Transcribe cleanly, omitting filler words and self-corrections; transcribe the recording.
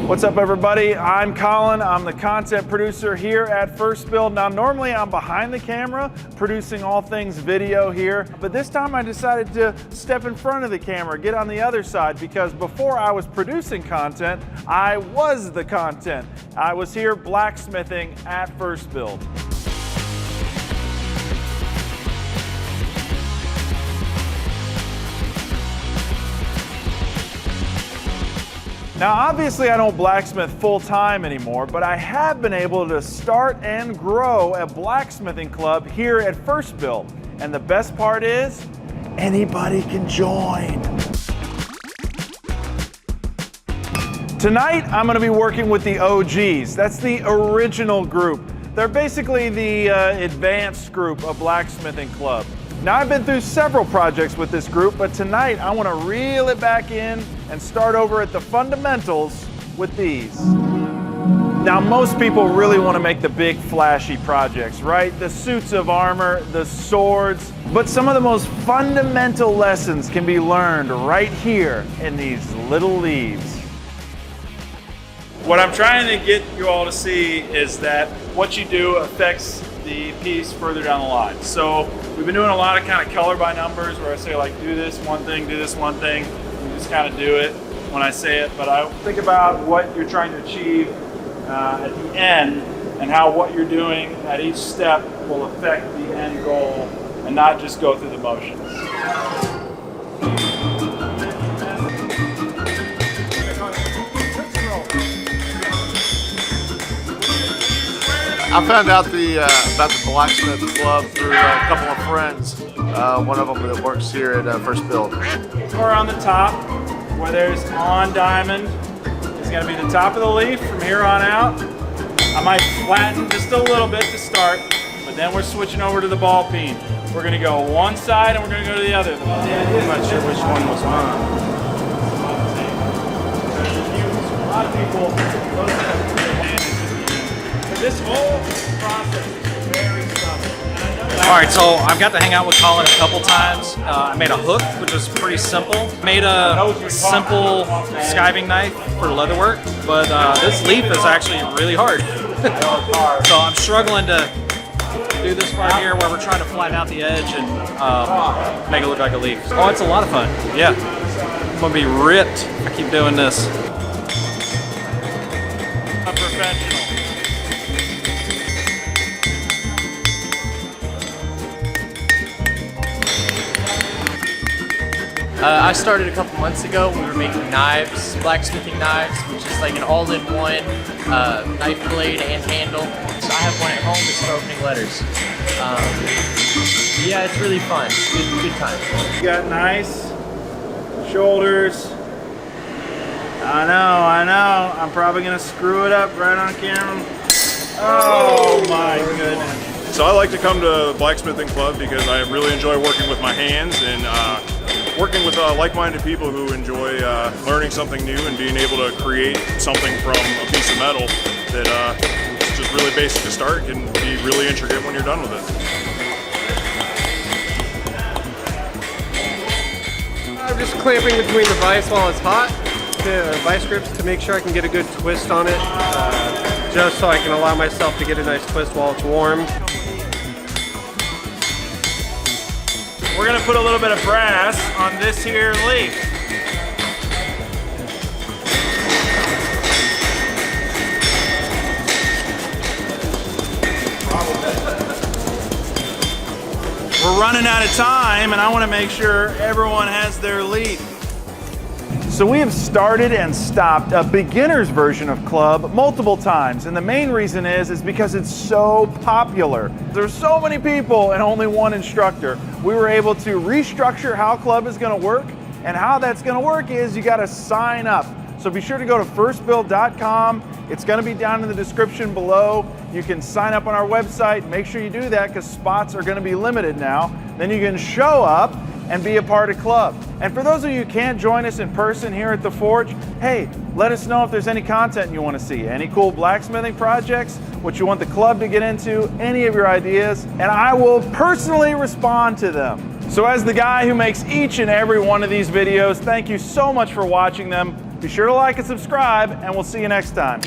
What's up, everybody? I'm Collin. I'm the content producer here at FirstBuild. Now, normally I'm behind the camera producing all things video here, but this time I decided to step in front of the camera, get on the other side, because before I was producing content, I was the content. I was here blacksmithing at FirstBuild. Now, obviously I don't blacksmith full-time anymore, but I have been able to start and grow a blacksmithing club here at FirstBuild. And the best part is, anybody can join. Tonight, I'm gonna be working with the OGs. That's the original group. They're basically the advanced group of blacksmithing club. Now, I've been through several projects with this group, but tonight I want to reel it back in and start over at the fundamentals with these. Now, most people really want to make the big flashy projects, right? The suits of armor, the swords, but some of the most fundamental lessons can be learned right here in these little leaves. What I'm trying to get you all to see is that what you do affects the piece further down the line. So we've been doing a lot of kind of color by numbers where I say, like, do this one thing, do this one thing. You just kind of do it when I say it, but I think about what you're trying to achieve at the end and how what you're doing at each step will affect the end goal and not just go through the motions. I found out about the Blacksmith Club through a couple of friends. One of them that works here at FirstBuild. Or on the top, where there's on diamond, is going to be the top of the leaf from here on out. I might flatten just a little bit to start, but then we're switching over to the ball peen. We're going to go one side and we're going to go to the other. I'm not sure which one was mine. A lot of people. This whole process is very stubborn. All right, so I've got to hang out with Collin a couple times. I made a hook, which was pretty simple. Made a simple skiving knife for leatherwork, but this leaf is actually really hard. So I'm struggling to do this part here where we're trying to flatten out the edge and make it look like a leaf. Oh, it's a lot of fun. Yeah, I'm gonna be ripped if I keep doing this. A professional. I started a couple months ago. We were making knives, blacksmithing knives, which is like an all-in-one knife blade and handle. So I have one at home that's for opening letters. Yeah, it's really fun. Good time. You got nice shoulders. I know. I'm probably gonna screw it up right on camera. Oh my goodness. So I like to come to Blacksmithing Club because I really enjoy working with my hands and working with like-minded people who enjoy learning something new and being able to create something from a piece of metal that is just really basic to start, can be really intricate when you're done with it. I'm just clamping between the vise while it's hot, the vice grips, to make sure I can get a good twist on it, just so I can allow myself to get a nice twist while it's warm. We're gonna put a little bit of brass on this here leaf. We're running out of time and I wanna make sure everyone has their leaf. So we have started and stopped a beginner's version of club multiple times, and the main reason is because it's so popular. There's so many people and only one instructor. We were able to restructure how club is going to work, and how that's going to work is you got to sign up. So be sure to go to firstbuild.com. It's going to be down in the description below. You can sign up on our website. Make sure you do that because spots are going to be limited now. Then you can show up and be a part of club. And for those of you who can't join us in person here at the Forge, hey, let us know if there's any content you want to see, any cool blacksmithing projects, what you want the club to get into, any of your ideas, and I will personally respond to them. So as the guy who makes each and every one of these videos, thank you so much for watching them. Be sure to like and subscribe, and we'll see you next time.